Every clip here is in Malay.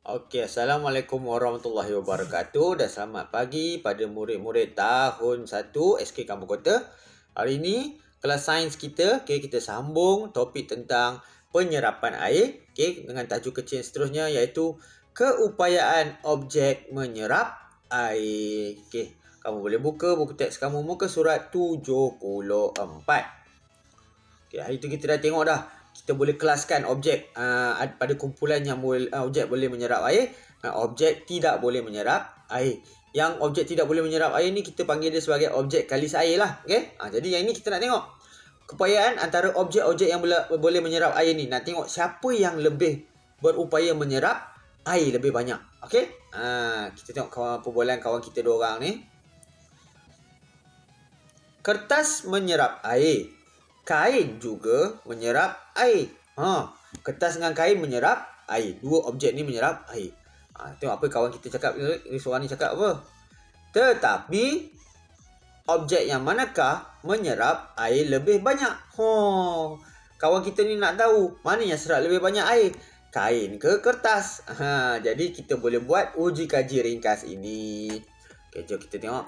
Okey, Assalamualaikum warahmatullahi wabarakatuh dan selamat pagi pada murid-murid tahun 1 SK Kampung Kota. Hari ini kelas sains kita, kita sambung topik tentang penyerapan air, dengan tajuk kecil seterusnya iaitu keupayaan objek menyerap air. Kamu boleh buka buku teks kamu muka surat 74. Hari itu kita dah tengok dah. Kita boleh kelaskan objek pada kumpulan yang objek boleh menyerap air, objek tidak boleh menyerap air. Yang objek tidak boleh menyerap air ni kita panggil dia sebagai objek kalis air lah. Jadi yang ini kita nak tengok keupayaan antara objek-objek yang boleh menyerap air ni. Nak tengok siapa yang lebih berupaya menyerap air lebih banyak. Kita tengok perbualan kawan kita dua orang ni. Kertas menyerap air. Kain juga menyerap air. Kertas dengan kain menyerap air. Dua objek ni menyerap air. Tengok apa kawan kita cakap. Seorang ni cakap apa? Tetapi objek yang manakah menyerap air lebih banyak? Kawan kita ni nak tahu mana yang serap lebih banyak air, kain ke kertas? Jadi kita boleh buat uji kaji ringkas ini. Jom kita tengok.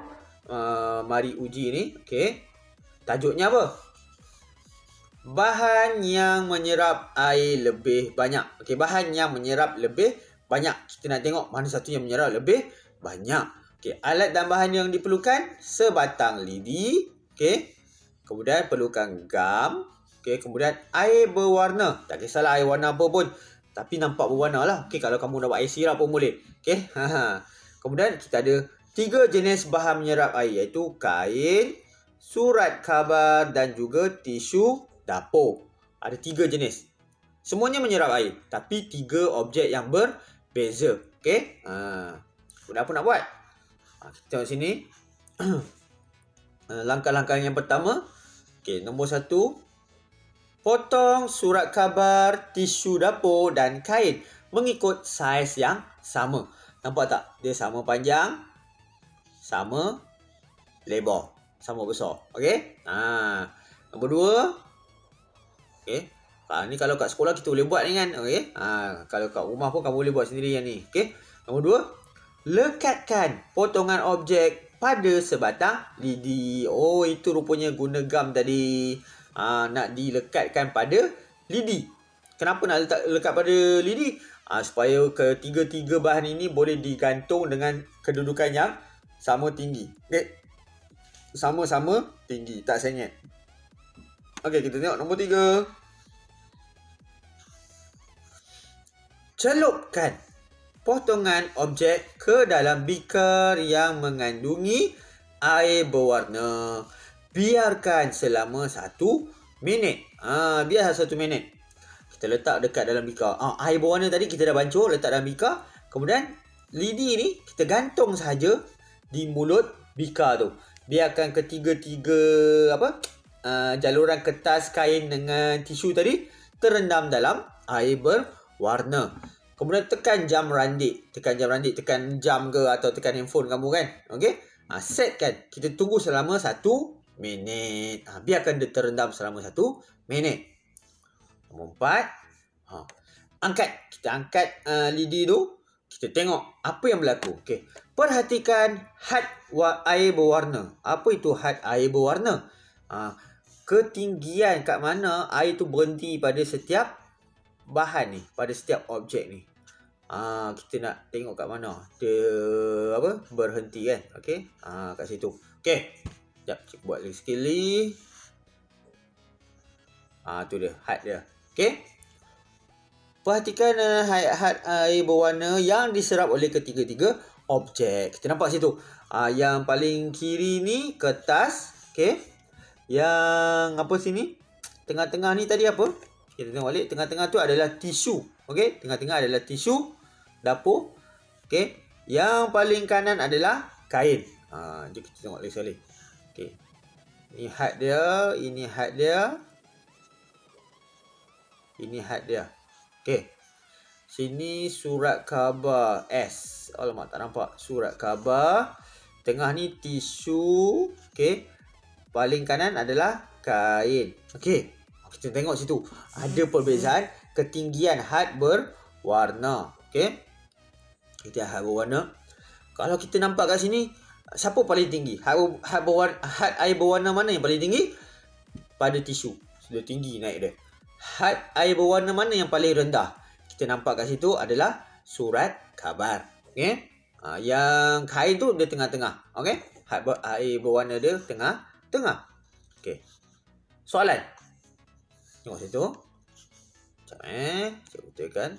Mari uji ni. Tajuknya apa? Bahan yang menyerap air lebih banyak. Bahan yang menyerap lebih banyak. Kita nak tengok mana satu yang menyerap lebih banyak. Alat dan bahan yang diperlukan, sebatang lidi. Kemudian perlukan gam. Kemudian air berwarna. Tak kisahlah air warna apa pun, tapi nampak berwarna lah. Kalau kamu nak buat air sirap pun boleh. Kemudian kita ada 3 jenis bahan menyerap air, iaitu kain, surat khabar dan juga tisu dapur. Ada 3 jenis. Semuanya menyerap air, tapi 3 objek yang berbeza. Kemudian apa nak buat? Kita tengok sini. Langkah-langkah yang pertama. Nombor 1. Potong surat khabar, tisu dapur dan kain mengikut saiz yang sama. Nampak tak? Dia sama panjang, sama lebar, sama besar. Nombor 2. Ni kalau kat sekolah kita boleh buat ni kan. Kalau kat rumah pun kamu boleh buat sendiri yang ni. Nombor 2. Lekatkan potongan objek pada sebatang lidi. Itu rupanya guna gam tadi. Nak dilekatkan pada lidi. Kenapa nak lekat pada lidi? Supaya ketiga-tiga bahan ini boleh digantung dengan kedudukan yang sama tinggi. Sama-sama tinggi, tak sengit. Kita tengok nombor 3. Celupkan potongan objek ke dalam beaker yang mengandungi air berwarna. Biarkan selama 1 minit. Biar 1 minit. Kita letak dekat dalam beaker. Air berwarna tadi kita dah bancur, letak dalam beaker. Kemudian lidi ni kita gantung saja di mulut beaker tu. Biarkan ketiga-tiga jaluran kertas, kain dengan tisu tadi terendam dalam air berwarna. Kemudian tekan jam randik. Tekan jam ke atau tekan handphone kamu kan. Setkan. Kita tunggu selama 1 minit. Biarkan dia terendam selama 1 minit. Nombor 4. Kita angkat lidi tu. Kita tengok apa yang berlaku. Perhatikan had air berwarna. Apa itu had air berwarna? Ketinggian kat mana air tu berhenti pada setiap bahan ni, pada setiap objek ni. Kita nak tengok kat mana dia berhenti kan. Kat situ. Sekejap, cik buat lagi sekali. Tu dia, had dia. Perhatikan had air berwarna yang diserap oleh ketiga-tiga objek. Kita nampak situ. Yang paling kiri ni kertas. Yang sini? Tengah-tengah ni tadi apa? Kita tengok balik. Tengah-tengah tu adalah tisu. Tengah-tengah adalah tisu dapur. Yang paling kanan adalah kain. Jom kita tengok lagi sekali. Ini had dia. Ini had dia. Ini had dia. Sini surat khabar S. Alamak, tak nampak. Surat khabar. Tengah ni tisu. Paling kanan adalah kain. Kita tengok situ. Ada perbezaan ketinggian had berwarna. Kita had berwarna. Kalau kita nampak kat sini, siapa paling tinggi? Had air berwarna mana yang paling tinggi? Pada tisu. Sudah tinggi naik dia. Had air berwarna mana yang paling rendah? Kita nampak kat situ adalah surat khabar. Okey. Yang kain tu dia tengah-tengah. Okey. Had air berwarna dia tengah-tengah. Okey. Soalan. Tengok situ. Sekejap saya betulkan.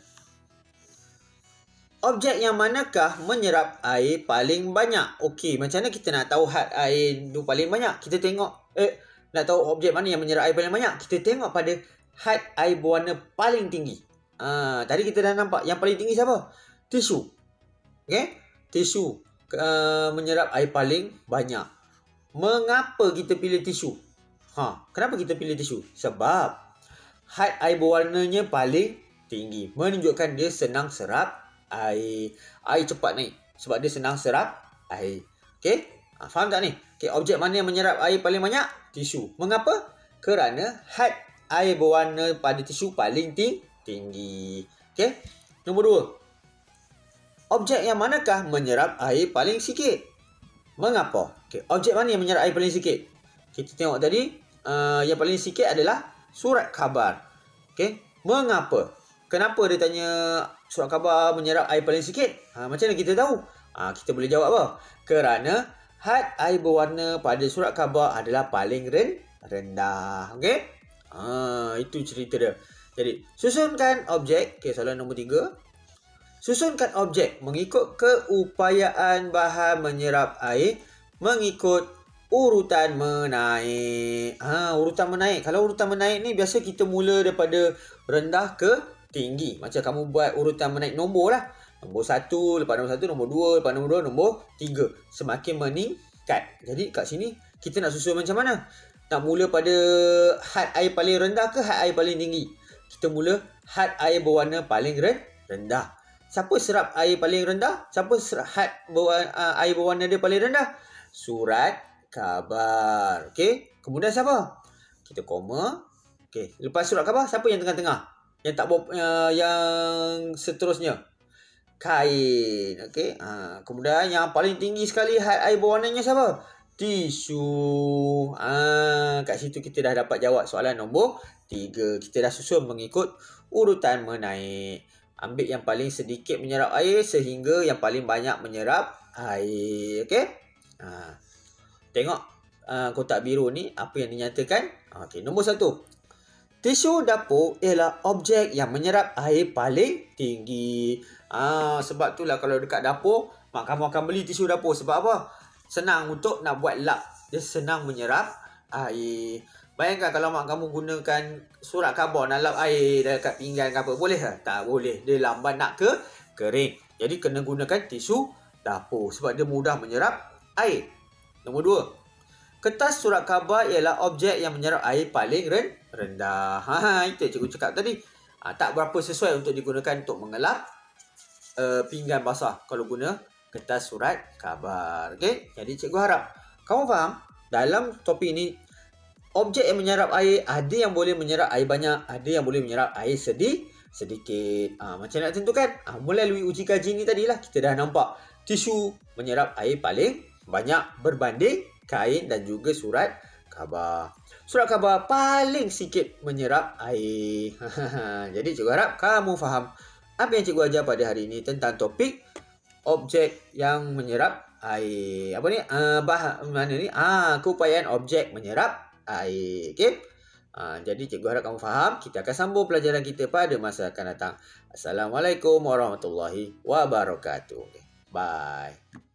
Objek yang manakah menyerap air paling banyak? Okey, macam mana kita nak tahu had air tu paling banyak? Kita tengok, nak tahu objek mana yang menyerap air paling banyak? Kita tengok pada had air berwarna paling tinggi. Tadi kita dah nampak yang paling tinggi siapa? Tisu. Okey? Tisu menyerap air paling banyak. Mengapa kita pilih tisu? Kenapa kita pilih tisu? Sebab had air berwarnanya paling tinggi. Menunjukkan dia senang serap air. Air cepat naik sebab dia senang serap air. Okey? Faham tak ni? Okey, objek mana yang menyerap air paling banyak? Tisu. Mengapa? Kerana had air berwarna pada tisu paling tinggi. Okey? Nombor 2. Objek yang manakah menyerap air paling sikit? Mengapa? Okey, objek mana yang menyerap air paling sikit? Kita tengok tadi, yang paling sikit adalah surat khabar. Okey? Mengapa? Kenapa dia tanya surat khabar menyerap air paling sikit? Macam mana kita tahu? Kita boleh jawab apa? Kerana had air berwarna pada surat khabar adalah paling rendah. Okey? Itu cerita dia. Jadi, susunkan objek. Okey, soalan nombor 3. Susunkan objek mengikut keupayaan bahan menyerap air mengikut urutan menaik. Urutan menaik. Kalau urutan menaik ni biasa kita mula daripada rendah ke tinggi. Macam kamu buat urutan menaik nombor lah. Nombor 1, lepas nombor 1, nombor 2, lepas nombor 2, nombor 3. Semakin meningkat. Jadi kat sini kita nak susun macam mana? Nak mula pada had air paling rendah ke had air paling tinggi? Kita mula had air berwarna paling rendah. Siapa serap air paling rendah? Siapa serap had air berwarna dia paling rendah? Surat khabar. Okey. Kemudian siapa? Kita koma. Okey. Lepas surat khabar, siapa yang tengah-tengah? Yang tak yang seterusnya. Kain. Okey. Kemudian yang paling tinggi sekali had air berwarnanya siapa? Tisu. Kat situ kita dah dapat jawab soalan nombor 3. Kita dah susun mengikut urutan menaik. Ambil yang paling sedikit menyerap air sehingga yang paling banyak menyerap air. Okey? Tengok kotak biru ni apa yang dinyatakan. Okey, nombor 1. Tisu dapur ialah objek yang menyerap air paling tinggi. Sebab itulah kalau dekat dapur, mak kamu akan beli tisu dapur. Sebab apa? Senang untuk nak buat lap. Dia senang menyerap air. Bayangkan kalau mak kamu gunakan surat khabar nak lap air dekat pinggan ke apa. Boleh tak? Tak boleh. Dia lambat nak kering. Jadi kena gunakan tisu dapur. Sebab dia mudah menyerap air. Nombor 2. Kertas surat khabar ialah objek yang menyerap air paling rendah. Itu cikgu cakap tadi. Tak berapa sesuai untuk digunakan untuk mengelap pinggan basah kalau guna kertas surat khabar. Okey? Jadi cikgu harap kamu faham dalam topik ini objek yang menyerap air ada yang boleh menyerap air banyak, ada yang boleh menyerap air sedikit. Macam nak tentukan? Melalui uji kaji ni tadilah kita dah nampak tisu menyerap air paling banyak berbanding kain dan juga surat khabar. Surat khabar paling sikit menyerap air. Jadi cikgu harap kamu faham apa yang cikgu ajar pada hari ini tentang topik objek yang menyerap air. Apa ni? Mana ni? Keupayaan objek menyerap air. Okey? Jadi cikgu harap kamu faham. Kita akan sambung pelajaran kita pada masa akan datang. Assalamualaikum warahmatullahi wabarakatuh. Bye.